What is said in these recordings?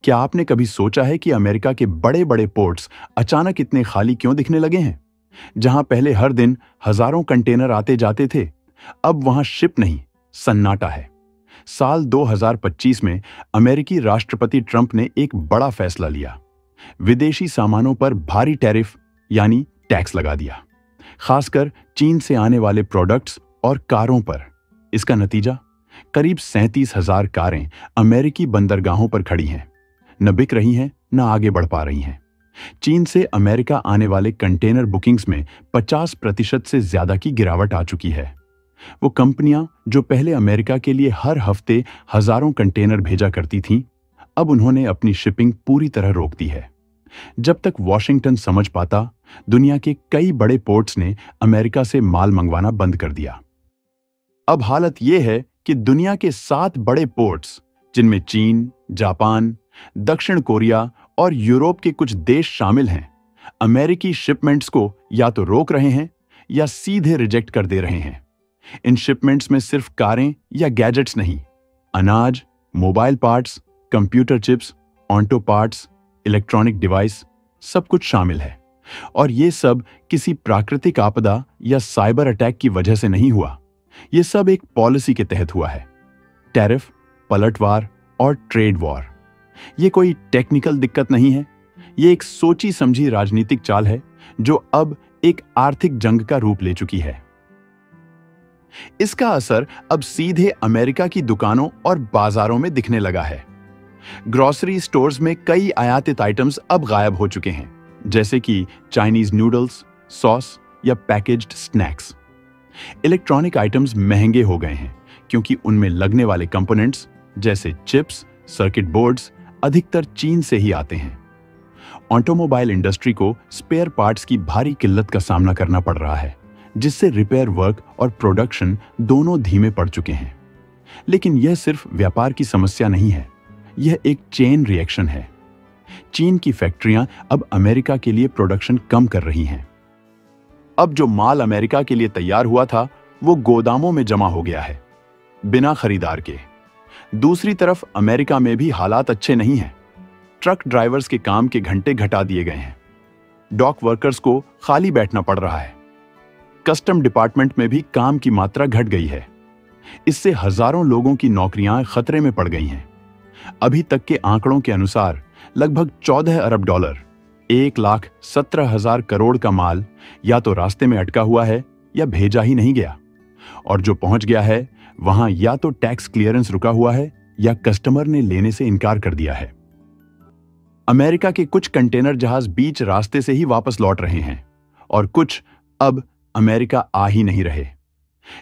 क्या आपने कभी सोचा है कि अमेरिका के बड़े बड़े पोर्ट्स अचानक इतने खाली क्यों दिखने लगे हैं? जहां पहले हर दिन हजारों कंटेनर आते जाते थे, अब वहां शिप नहीं, सन्नाटा है। साल 2025 में अमेरिकी राष्ट्रपति ट्रंप ने एक बड़ा फैसला लिया। विदेशी सामानों पर भारी टैरिफ यानी टैक्स लगा दिया, खासकर चीन से आने वाले प्रोडक्ट्स और कारों पर। इसका नतीजा, करीब 37,000 कारें अमेरिकी बंदरगाहों पर खड़ी हैं, न बिक रही हैं, न आगे बढ़ पा रही हैं। चीन से अमेरिका आने वाले कंटेनर बुकिंग्स में 50% से ज्यादा की गिरावट आ चुकी है। वो कंपनियां जो पहले अमेरिका के लिए हर हफ्ते हजारों कंटेनर भेजा करती थीं, अब उन्होंने अपनी शिपिंग पूरी तरह रोक दी है। जब तक वॉशिंगटन समझ पाता, दुनिया के कई बड़े पोर्ट्स ने अमेरिका से माल मंगवाना बंद कर दिया। अब हालत यह है कि दुनिया के 7 बड़े पोर्ट्स, जिनमें चीन, जापान, दक्षिण कोरिया और यूरोप के कुछ देश शामिल हैं, अमेरिकी शिपमेंट्स को या तो रोक रहे हैं या सीधे रिजेक्ट कर दे रहे हैं। इन शिपमेंट्स में सिर्फ कारें या गैजेट्स नहीं, अनाज, mobile parts, computer chips, auto parts, electronic device, सब कुछ शामिल है। और ये सब किसी प्राकृतिक आपदा या साइबर अटैक की वजह से नहीं हुआ। ये सब एक पॉलिसी के तहत हुआ है। टैरिफ, पलटवार और ट्रेड वॉर। ये कोई टेक्निकल दिक्कत नहीं है, ये एक सोची समझी राजनीतिक चाल है जो अब एक आर्थिक जंग का रूप ले चुकी है। इसका असर अब सीधे अमेरिका की दुकानों और बाजारों में दिखने लगा है। ग्रोसरी स्टोर्स में कई आयातित आइटम्स अब गायब हो चुके हैं, जैसे कि चाइनीज नूडल्स, सॉस या पैकेज्ड स्नैक्स। इलेक्ट्रॉनिक आइटम्स महंगे हो गए हैं क्योंकि उनमें लगने वाले कंपोनेंट्स जैसे चिप्स, सर्किट बोर्ड्स अधिकतर चीन से ही आते हैं। ऑटोमोबाइल इंडस्ट्री को स्पेयर पार्ट्स की भारी किल्लत का सामना करना पड़ रहा है, जिससे रिपेयर वर्क और प्रोडक्शन दोनों धीमे पड़ चुके हैं। लेकिन यह सिर्फ व्यापार की समस्या नहीं है, यह एक चेन रिएक्शन है। चीन की फैक्ट्रियां अब अमेरिका के लिए प्रोडक्शन कम कर रही हैं। अब जो माल अमेरिका के लिए तैयार हुआ था, वो गोदामों में जमा हो गया है, बिना खरीदार के। दूसरी तरफ अमेरिका में भी हालात अच्छे नहीं हैं। ट्रक ड्राइवर्स के काम के घंटे घटा दिए गए हैं। डॉक वर्कर्स को खाली बैठना पड़ रहा है। कस्टम डिपार्टमेंट में भी काम की मात्रा घट गई है। इससे हजारों लोगों की नौकरियां खतरे में पड़ गई हैं। अभी तक के आंकड़ों के अनुसार लगभग 14 अरब डॉलर, 1,17,000 करोड़ का माल या तो रास्ते में अटका हुआ है या भेजा ही नहीं गया। और जो पहुंच गया है, वहां या तो टैक्स क्लियरेंस रुका हुआ है या कस्टमर ने लेने से इनकार कर दिया है। अमेरिका के कुछ कंटेनर जहाज बीच रास्ते से ही वापस लौट रहे हैं और कुछ अब अमेरिका आ ही नहीं रहे।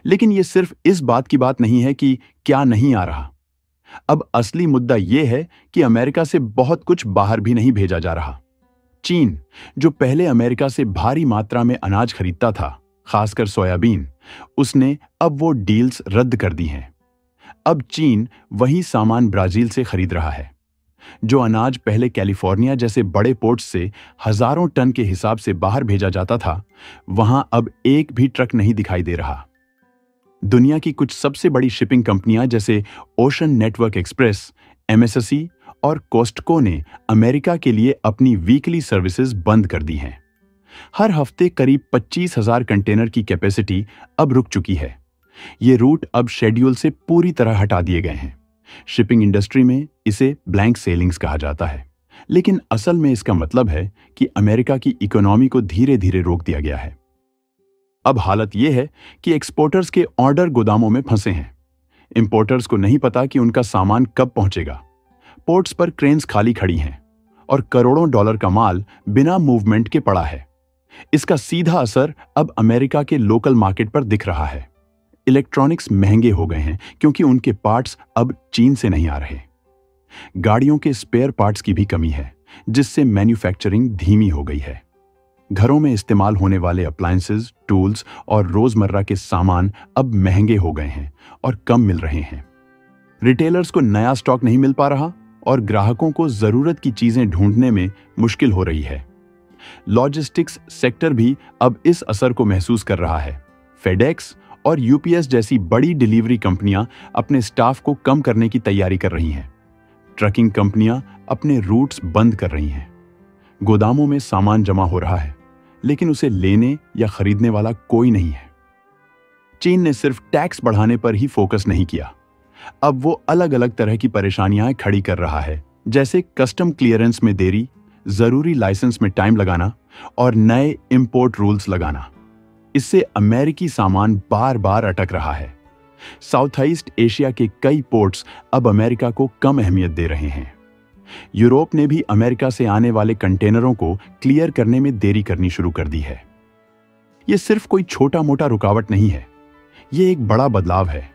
लेकिन यह सिर्फ इस बात की बात नहीं है कि क्या नहीं आ रहा। अब असली मुद्दा यह है कि अमेरिका से बहुत कुछ बाहर भी नहीं भेजा जा रहा। चीन, जो पहले अमेरिका से भारी मात्रा में अनाज खरीदता था, खासकर सोयाबीन, उसने अब वो डील्स रद्द कर दी हैं। अब चीन वही सामान ब्राजील से खरीद रहा है। जो अनाज पहले कैलिफोर्निया जैसे बड़े पोर्ट्स से हजारों टन के हिसाब से बाहर भेजा जाता था, वहां अब एक भी ट्रक नहीं दिखाई दे रहा। दुनिया की कुछ सबसे बड़ी शिपिंग कंपनियां जैसे ओशन नेटवर्क एक्सप्रेस, एमएससी और कोस्टको ने अमेरिका के लिए अपनी वीकली सर्विसेज बंद कर दी हैं। हर हफ्ते करीब 25,000 कंटेनर की कैपेसिटी अब रुक चुकी है। ये रूट अब शेड्यूल से पूरी तरह हटा दिए गए हैं। शिपिंग इंडस्ट्री में इसे ब्लैंक सेलिंग्स कहा जाता है, लेकिन असल में इसका मतलब है कि अमेरिका की इकोनॉमी को धीरे धीरे रोक दिया गया है। अब हालत यह है कि एक्सपोर्टर्स के ऑर्डर गोदामों में फंसे हैं। इंपोर्टर्स को नहीं पता कि उनका सामान कब पहुंचेगा। पोर्ट्स पर क्रेन्स खाली खड़ी हैं और करोड़ों डॉलर का माल बिना मूवमेंट के पड़ा है। इसका सीधा असर अब अमेरिका के लोकल मार्केट पर दिख रहा है। इलेक्ट्रॉनिक्स महंगे हो गए हैं क्योंकि उनके पार्ट्स अब चीन से नहीं आ रहे। गाड़ियों के स्पेयर पार्ट्स की भी कमी है, जिससे मैन्युफैक्चरिंग धीमी हो गई है। घरों में इस्तेमाल होने वाले अप्लायंसेस, टूल्स और रोजमर्रा के सामान अब महंगे हो गए हैं और कम मिल रहे हैं। रिटेलर्स को नया स्टॉक नहीं मिल पा रहा और ग्राहकों को जरूरत की चीजें ढूंढने में मुश्किल हो रही है। लॉजिस्टिक्स सेक्टर भी अब इस असर को महसूस कर रहा है। फेडेक्स और यूपीएस जैसी बड़ी डिलीवरी कंपनियां अपने स्टाफ को कम करने की तैयारी कर रही हैं। ट्रकिंग कंपनियां अपने रूट्स बंद कर रही हैं। गोदामों में सामान जमा हो रहा है, लेकिन उसे लेने या खरीदने वाला कोई नहीं है। चीन ने सिर्फ टैक्स बढ़ाने पर ही फोकस नहीं किया। अब वो अलग अलग तरह की परेशानियां खड़ी कर रहा है, जैसे कस्टम क्लियरेंस में देरी, जरूरी लाइसेंस में टाइम लगाना और नए इंपोर्ट रूल्स लगाना। इससे अमेरिकी सामान बार बार अटक रहा है। साउथ ईस्ट एशिया के कई पोर्ट्स अब अमेरिका को कम अहमियत दे रहे हैं। यूरोप ने भी अमेरिका से आने वाले कंटेनरों को क्लियर करने में देरी करनी शुरू कर दी है। यह सिर्फ कोई छोटा मोटा रुकावट नहीं है, यह एक बड़ा बदलाव है।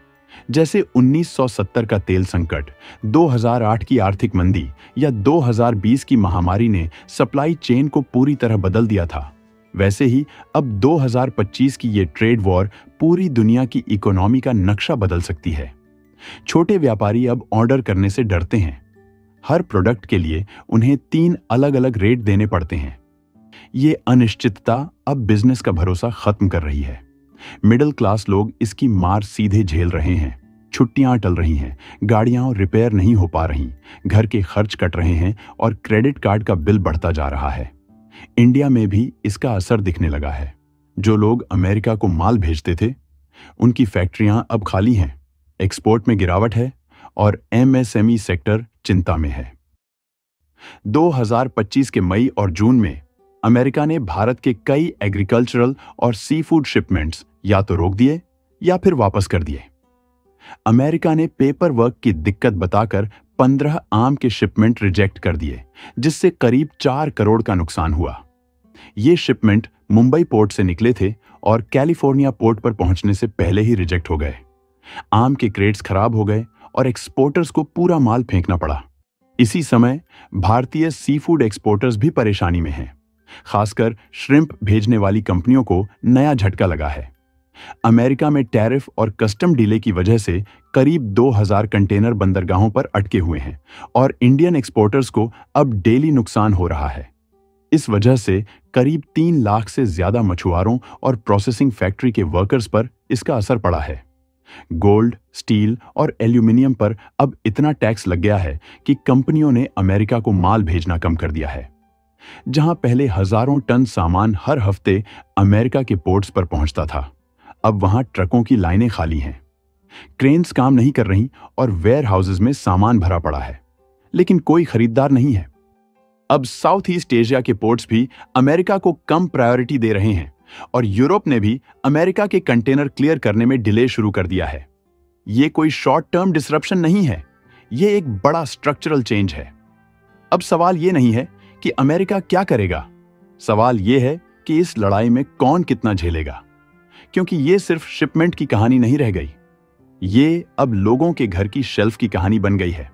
जैसे 1970 का तेल संकट, 2008 की आर्थिक मंदी या 2020 की महामारी ने सप्लाई चेन को पूरी तरह बदल दिया था, वैसे ही अब 2025 की ये ट्रेड वॉर पूरी दुनिया की इकोनॉमी का नक्शा बदल सकती है। छोटे व्यापारी अब ऑर्डर करने से डरते हैं। हर प्रोडक्ट के लिए उन्हें 3 अलग अलग रेट देने पड़ते हैं। ये अनिश्चितता अब बिजनेस का भरोसा खत्म कर रही है। मिडिल क्लास लोग इसकी मार सीधे झेल रहे हैं। छुट्टियां टल रही हैं, गाड़ियां रिपेयर नहीं हो पा रही, घर के खर्च कट रहे हैं और क्रेडिट कार्ड का बिल बढ़ता जा रहा है। इंडिया में भी इसका असर दिखने लगा है। जो लोग अमेरिका को माल भेजते थे, उनकी फैक्ट्रियां अब खाली हैं, एक्सपोर्ट में गिरावट है और एमएसएमई सेक्टर चिंता में है। 2025 के मई और जून में अमेरिका ने भारत के कई एग्रीकल्चरल और सी फूड शिपमेंट्स या तो रोक दिए या फिर वापस कर दिए। अमेरिका ने पेपर वर्क की दिक्कत बताकर 15 आम के शिपमेंट रिजेक्ट कर दिए, जिससे करीब 4 करोड़ का नुकसान हुआ। ये शिपमेंट मुंबई पोर्ट से निकले थे और कैलिफोर्निया पोर्ट पर पहुंचने से पहले ही रिजेक्ट हो गए। आम के क्रेट्स खराब हो गए और एक्सपोर्टर्स को पूरा माल फेंकना पड़ा। इसी समय भारतीय सी फूड एक्सपोर्टर्स भी परेशानी में हैं। खासकर श्रिम्प भेजने वाली कंपनियों को नया झटका लगा है। अमेरिका में टैरिफ और कस्टम डिले की वजह से करीब 2000 कंटेनर बंदरगाहों पर अटके हुए हैं और इंडियन एक्सपोर्टर्स को अब डेली नुकसान हो रहा है। इस वजह से करीब 3 लाख से ज्यादा मछुआरों और प्रोसेसिंग फैक्ट्री के वर्कर्स पर इसका असर पड़ा है। गोल्ड, स्टील और एल्यूमिनियम पर अब इतना टैक्स लग गया है कि कंपनियों ने अमेरिका को माल भेजना कम कर दिया है। जहां पहले हजारों टन सामान हर हफ्ते अमेरिका के पोर्ट्स पर पहुंचता था, अब वहां ट्रकों की लाइनें खाली हैं। क्रेन्स काम नहीं कर रही और वेयर हाउसेज में सामान भरा पड़ा है, लेकिन कोई खरीदार नहीं है। अब साउथ ईस्ट एशिया के पोर्ट्स भी अमेरिका को कम प्रायोरिटी दे रहे हैं और यूरोप ने भी अमेरिका के कंटेनर क्लियर करने में डिले शुरू कर दिया है। यह कोई शॉर्ट टर्म डिसरप्शन नहीं है, यह एक बड़ा स्ट्रक्चरल चेंज है। अब सवाल यह नहीं है कि अमेरिका क्या करेगा, सवाल यह है कि इस लड़ाई में कौन कितना झेलेगा, क्योंकि यह सिर्फ शिपमेंट की कहानी नहीं रह गई, ये अब लोगों के घर की शेल्फ की कहानी बन गई है।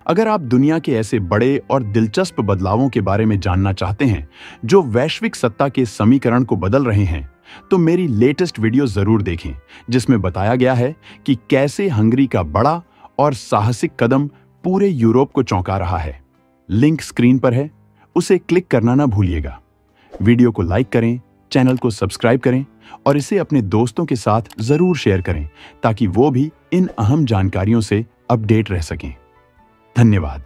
अगर आप दुनिया के ऐसे बड़े और दिलचस्प बदलावों के बारे में जानना चाहते हैं जो वैश्विक सत्ता के समीकरण को बदल रहे हैं, तो मेरी लेटेस्ट वीडियो जरूर देखें, जिसमें बताया गया है कि कैसे हंगरी का बड़ा और साहसिक कदम पूरे यूरोप को चौंका रहा है। लिंक स्क्रीन पर है, उसे क्लिक करना ना भूलिएगा। वीडियो को लाइक करें, चैनल को सब्सक्राइब करें और इसे अपने दोस्तों के साथ जरूर शेयर करें ताकि वो भी इन अहम जानकारियों से अपडेट रह सकें। धन्यवाद।